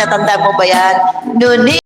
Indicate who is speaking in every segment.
Speaker 1: Natanda mo ba yan? Nuni.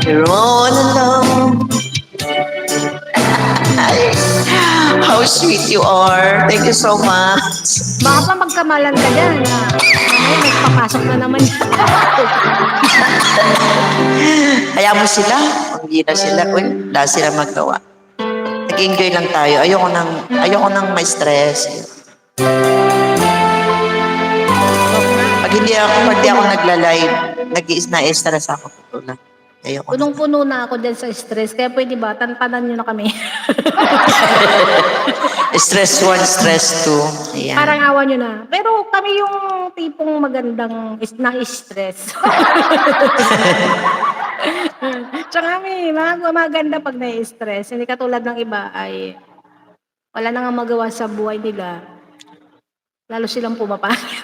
Speaker 1: You're all alone. How sweet you are. Thank you so much.
Speaker 2: Baka pa magkamalan ka dyan. Mamaya magpapasok na naman yan.
Speaker 1: Kaya mo sila. Hindi na sila. Uy, wala sila magawa. Nag-enjoy lang tayo. Ayoko nang may stress. Pag hindi ako nagla-live, na-stress ako. Ayoko.
Speaker 2: Punong-puno na ako dyan sa stress. Kaya pwede ba, tantanan nyo na kami.
Speaker 1: Stress 1, stress 2. Ayan.
Speaker 2: Parang awa nyo na. Pero kami yung tipong magandang na-stress. Tsaka kami, maganda pag na-stress. Hindi katulad ng iba ay wala na nga magawa sa buhay nila. Lalo silang pumapangit.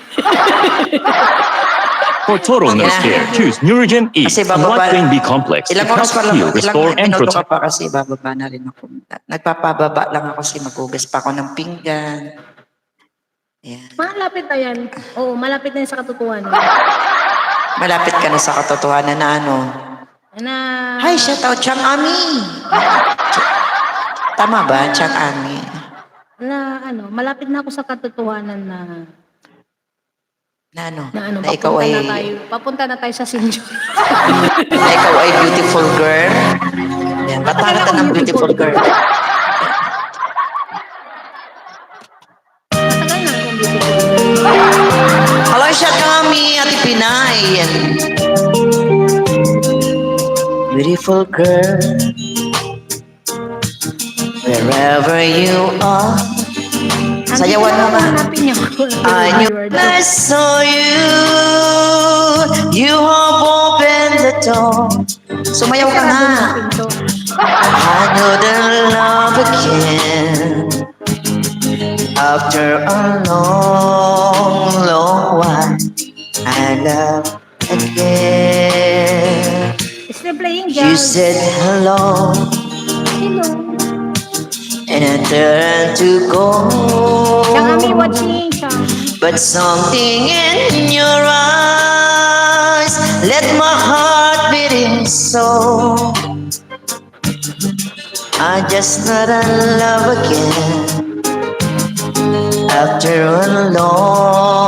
Speaker 3: For total nose care, choose Neurogen E,
Speaker 1: Kasi
Speaker 3: a
Speaker 1: bababa.
Speaker 3: White Brain B complex to
Speaker 1: Ilang
Speaker 3: help
Speaker 1: oras pa lang,
Speaker 3: heal, restore,
Speaker 1: ilang
Speaker 3: and
Speaker 1: minuto ka
Speaker 3: protect.
Speaker 1: pa kasi bababa na rin ako. Nagpapababa lang ako kasi magugas pa ako ng pinggan. Ayan.
Speaker 2: Malapit na yan. Oo, malapit na yan sa katotohanan.
Speaker 1: Malapit ka na sa katotohanan na ano.
Speaker 2: Na,
Speaker 1: Hi, shout out, Chang Ami. Tama ba, Chang Ami?
Speaker 2: malapit na ako sa katotohanan na
Speaker 1: Na ano?
Speaker 2: na
Speaker 1: Na ikaw
Speaker 2: papunta na tayo sa sinjo.
Speaker 1: na ikaw ay beautiful girl. Ayan, ba't ka ng beautiful girl?
Speaker 2: Matagal na akong beautiful.
Speaker 1: Hello, shout out Ami, Ate Pinay. Ayan. Beautiful girl, wherever you are. Sayawan mo nga.
Speaker 2: Hanapin niyo ako.
Speaker 1: I knew I saw you. You have opened the door. Sumayaw ka nga. I know the love again. After a long, long while, I love again.
Speaker 2: Still playing
Speaker 1: You
Speaker 2: jazz.
Speaker 1: said hello.
Speaker 2: Hello.
Speaker 1: And I turned to go.
Speaker 2: Tsaka kami watching siya.
Speaker 1: But something in your eyes let my heart beating so. I just not in love again after a long